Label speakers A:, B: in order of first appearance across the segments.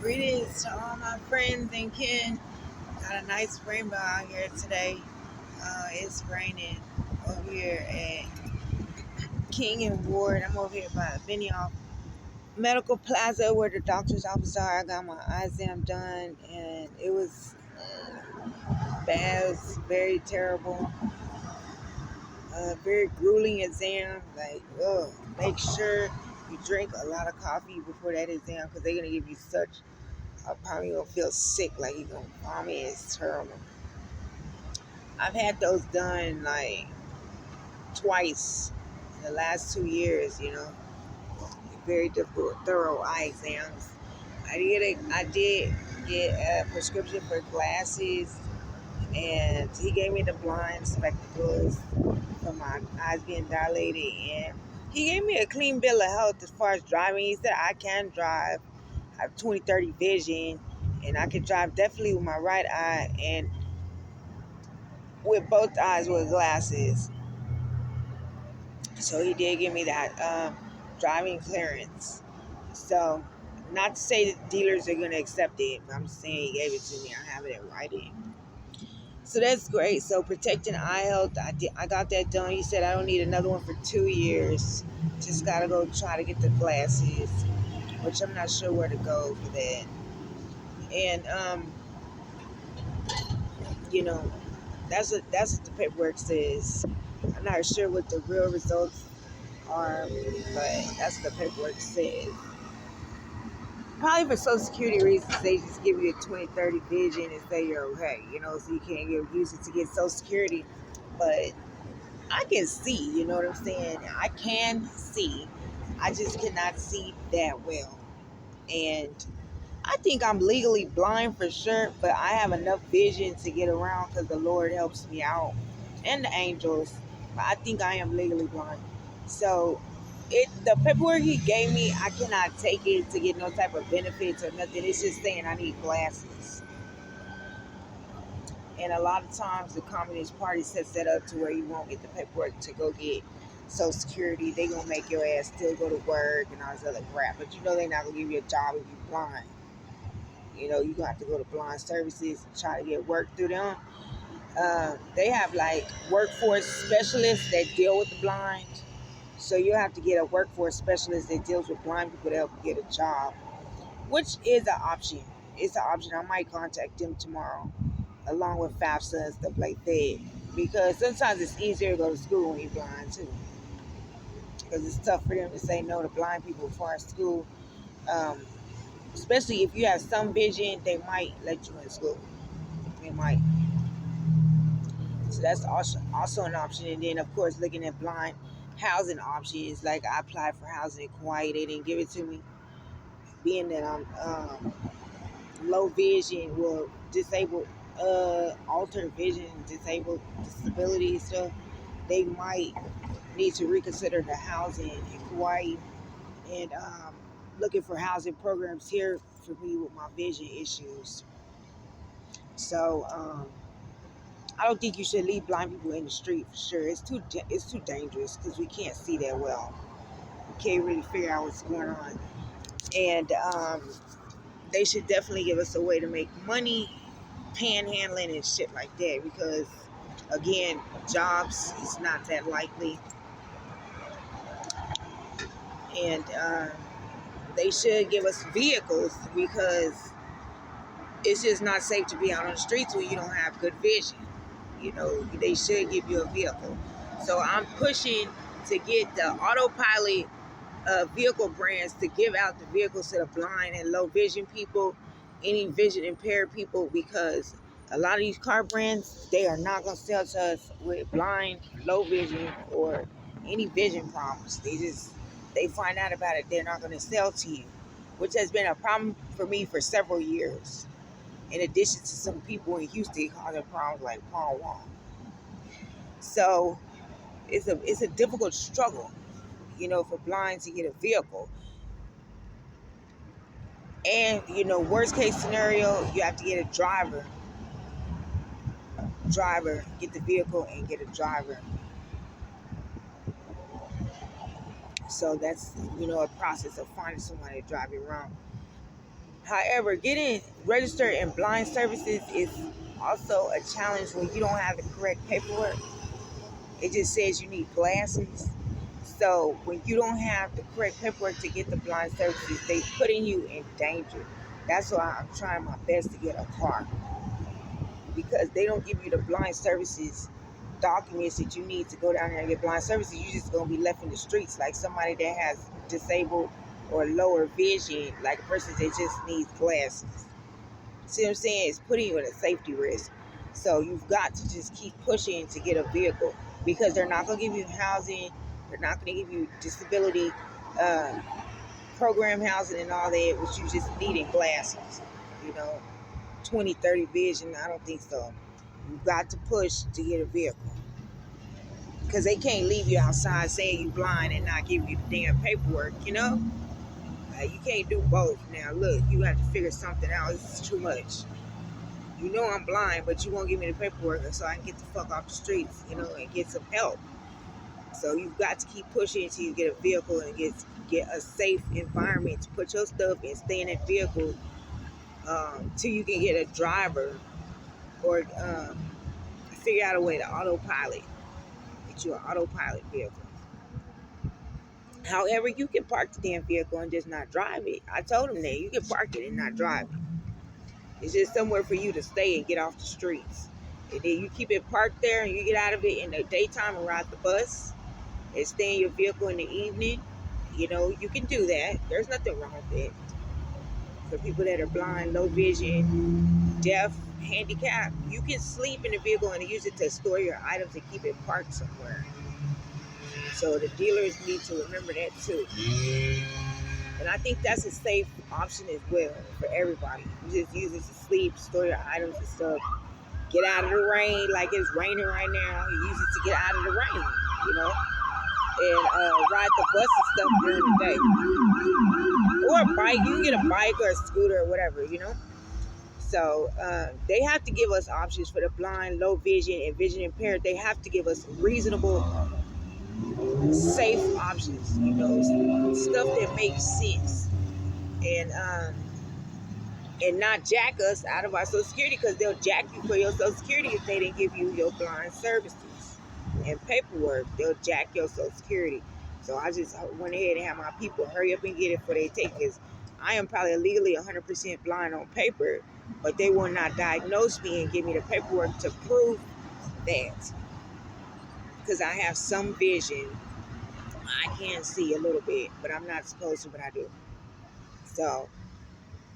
A: Greetings to all my friends and kin. Got a nice rainbow out here today. It's raining over here at King and Ward. I'm over here by Benioff Medical Plaza where the doctor's office are. I got my eye exam done and it was bad. It was very terrible. Very grueling exam. Like, make sure you drink a lot of coffee before that exam because they're going to give you such. Probably gonna feel sick, like you're gonna vomit. It's terrible. I've had those done like twice in the last 2 years. Very difficult, thorough eye exams. I did get a prescription for glasses, and he gave me the blind spectacles for my eyes being dilated, and he gave me a clean bill of health as far as driving. He said I can drive. I have 20/30 vision, and I can drive definitely with my right eye and with both eyes with glasses. So he did give me that driving clearance. So, not to say that dealers are going to accept it, but I'm just saying he gave it to me. I have it in writing. So that's great. So protecting eye health, I got that done. He said I don't need another one for 2 years. Just got to go try to get the glasses, which I'm not sure where to go for that. And you know, that's what the paperwork says. I'm not sure what the real results are, but that's what the paperwork says. Probably for Social Security reasons, they just give you a 20/30 vision and say you're okay, so you can't use it to get Social Security. But I can see, you know what I'm saying? I can see. I just cannot see that well. And I think I'm legally blind for sure, but I have enough vision to get around because the Lord helps me out and the angels. But I think I am legally blind. So the paperwork he gave me, I cannot take it to get no type of benefits or nothing. It's just saying I need glasses. And a lot of times the Communist Party sets that up to where you won't get the paperwork to go get Social Security. They gonna make your ass still go to work and all this other crap. But they're not gonna give you a job if you're blind. You're gonna have to go to blind services and try to get work through them. They have like workforce specialists that deal with the blind. So you have to get a workforce specialist that deals with blind people to help you get a job, which is an option. It's an option. I might contact them tomorrow, along with FAFSA and stuff like that. Because sometimes it's easier to go to school when you're blind too. Because it's tough for them to say no to blind people as far as school. Um, Especially if you have some vision, they might let you in school. They might. So that's also an option. And then, of course, looking at blind housing options. Like I applied for housing in Kauai, they didn't give it to me. Being that I'm low vision, well, disabled, altered vision, disabled, disability stuff, they might need to reconsider the housing in Kauai and looking for housing programs here for me with my vision issues. So I don't think you should leave blind people in the street for sure. It's too dangerous because we can't see that well. We can't really figure out what's going on, and they should definitely give us a way to make money, panhandling and shit like that. Because again, jobs is not that likely, and they should give us vehicles because it's just not safe to be out on the streets when you don't have good vision. They should give you a vehicle. So I'm pushing to get the autopilot vehicle brands to give out the vehicles to the blind and low vision people, any vision impaired people, because a lot of these car brands, they are not going to sell to us with blind, low vision, or any vision problems. They find out about it, they're not going to sell to you, which has been a problem for me for several years. In addition to some people in Houston causing problems like Paul Wall. So it's a difficult struggle, for blind to get a vehicle. And worst case scenario, you have to get a driver, get the vehicle and get a driver. So that's a process of finding somebody to drive you around. However, getting registered in blind services is also a challenge when you don't have the correct paperwork. It just says you need glasses. So when you don't have the correct paperwork to get the blind services, they putting you in danger. That's why I'm trying my best to get a car, because they don't give you the blind services documents that you need to go down there and get blind services. You're just gonna be left in the streets like somebody that has disabled or lower vision, like a person that just needs glasses. See what I'm saying? It's putting you at a safety risk. So you've got to just keep pushing to get a vehicle, because they're not going to give you housing. They're not going to give you disability uh, program housing and all that, which you just need in glasses. You know, 20/30 vision. I don't think so. You've got to push to get a vehicle, because they can't leave you outside saying you blind and not give you the damn paperwork, you know? You can't do both. Now, look, you have to figure something out. This is too much. You know I'm blind, but you won't give me the paperwork so I can get the fuck off the streets, you know, and get some help. So you've got to keep pushing until you get a vehicle and get a safe environment to put your stuff and stay in that vehicle till you can get a driver, or figure out a way to autopilot. Get you an autopilot vehicle. However, you can park the damn vehicle and just not drive it. I told them that you can park it and not drive it. It's just somewhere for you to stay and get off the streets. And then you keep it parked there and you get out of it in the daytime and ride the bus and stay in your vehicle in the evening. You know, you can do that. There's nothing wrong with it. For people that are blind, low vision, deaf, handicapped, you can sleep in the vehicle and use it to store your items and keep it parked somewhere. So the dealers need to remember that too. And I think that's a safe option as well for everybody. You just use it to sleep, store your items and stuff. Get out of the rain, like it's raining right now. You use it to get out of the rain, you know, and ride the bus and stuff during the day. Or a bike. You can get a bike or a scooter or whatever, you know. So they have to give us options for the blind, low vision, and vision impaired. They have to give us reasonable, safe options, you know, stuff that makes sense. And not jack us out of our Social Security, because they'll jack you for your Social Security if they didn't give you your blind services and paperwork. They'll jack your Social Security. So I just went ahead and had my people hurry up and get it before they take it, because I am probably legally 100% blind on paper, but they will not diagnose me and give me the paperwork to prove that, because I have some vision. I can see a little bit, but I'm not supposed to, but I do. So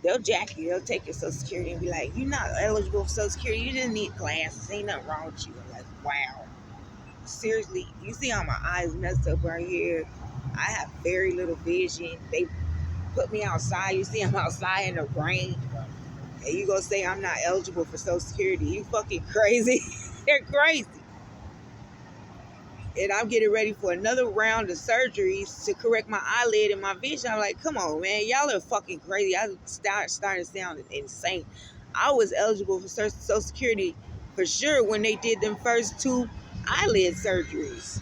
A: they'll jack you. They'll take your Social Security and be like, "You're not eligible for Social Security. You just need glasses. Ain't nothing wrong with you." I'm like, wow. Seriously, you see how my eyes messed up right here? I have very little vision. They put me outside. You see I'm outside in the rain. And you gonna say I'm not eligible for Social Security? You fucking crazy. They're crazy. And I'm getting ready for another round of surgeries to correct my eyelid and my vision. I'm like, come on, man. Y'all are fucking crazy. I started to sound insane. I was eligible for Social Security for sure when they did them first 2 eyelid surgeries.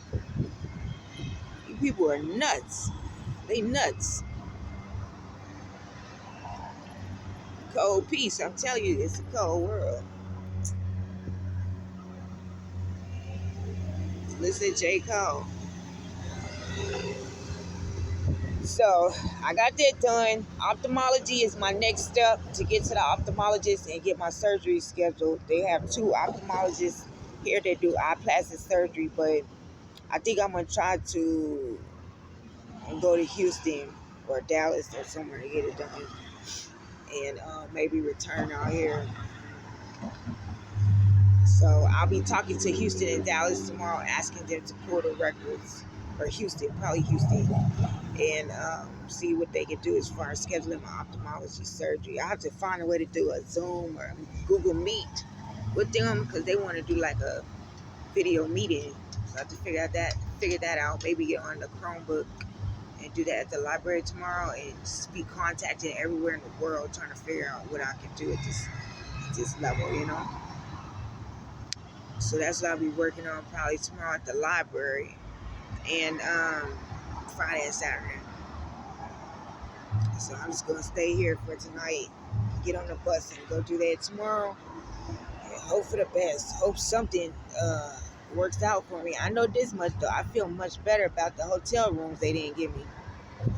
A: You people are nuts. They nuts. Cold peace. I'm telling you, it's a cold world. Listen to J. Cole. So I got that done. Ophthalmology is my next step to get to the ophthalmologist and get my surgery scheduled. They have 2 ophthalmologists here that do eye plastic surgery, but I think I'm going to try to go to Houston or Dallas or somewhere to get it done, and maybe return out here. So I'll be talking to Houston and Dallas tomorrow, asking them to pull the records, or Houston, probably Houston, and see what they can do as far as scheduling my ophthalmology surgery. I have to find a way to do a Zoom or Google Meet with them, because they want to do like a video meeting. So I have to figure that out. Maybe get on the Chromebook and do that at the library tomorrow, and just be contacting everywhere in the world trying to figure out what I can do at this level, you know. So that's what I'll be working on probably tomorrow at the library, and Friday and Saturday. So I'm just gonna stay here for tonight, get on the bus and go do that tomorrow. And hope for the best. Hope something works out for me. I know this much though. I feel much better about the hotel rooms they didn't give me.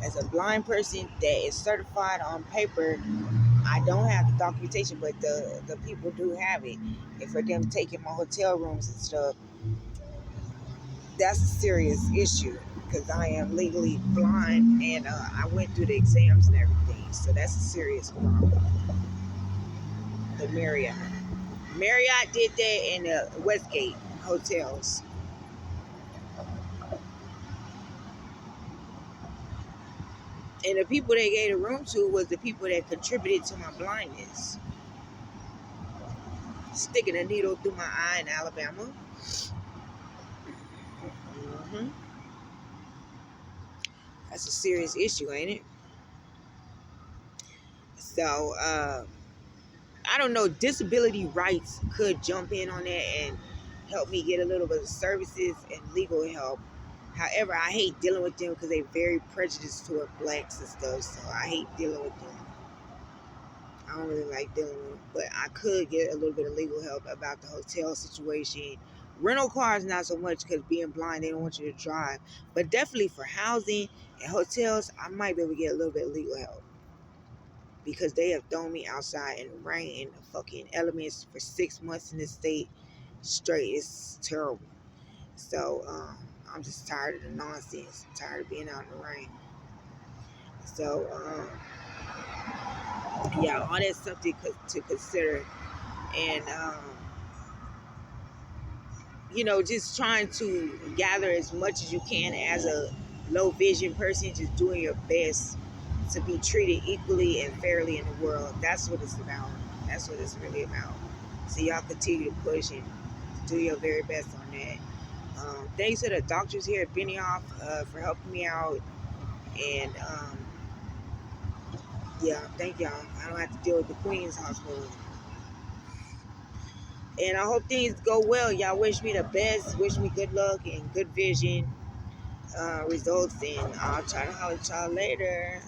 A: As a blind person that is certified on paper, I don't have the documentation, but the people do have it. And for them taking my hotel rooms and stuff, that's a serious issue because I am legally blind and I went through the exams and everything. So that's a serious problem. The Marriott did that in the Westgate hotels. And the people they gave the room to was the people that contributed to my blindness. Sticking a needle through my eye in Alabama. Hmm. That's a serious issue, ain't it? So, I don't know. Disability rights could jump in on that and help me get a little bit of services and legal help. However, I hate dealing with them because they're very prejudiced toward blacks and stuff. So I hate dealing with them. I don't really like dealing with them, but I could get a little bit of legal help about the hotel situation. Rental cars, not so much because being blind, they don't want you to drive. But definitely for housing and hotels, I might be able to get a little bit of legal help because they have thrown me outside in the rain and the fucking elements for 6 months in this state straight. It's terrible. So I'm just tired of the nonsense. I'm tired of being out in the rain. So yeah, all that's something to consider. And just trying to gather as much as you can as a low vision person, just doing your best to be treated equally and fairly in the world. That's what it's about. That's what it's really about. So y'all continue to push and do your very best on that. Thanks to the doctors here at Benioff for helping me out. And yeah, thank y'all. I don't have to deal with the Queen's Hospital. And I hope things go well. Y'all wish me the best. Wish me good luck and good vision results. And I'll try to holler at y'all later.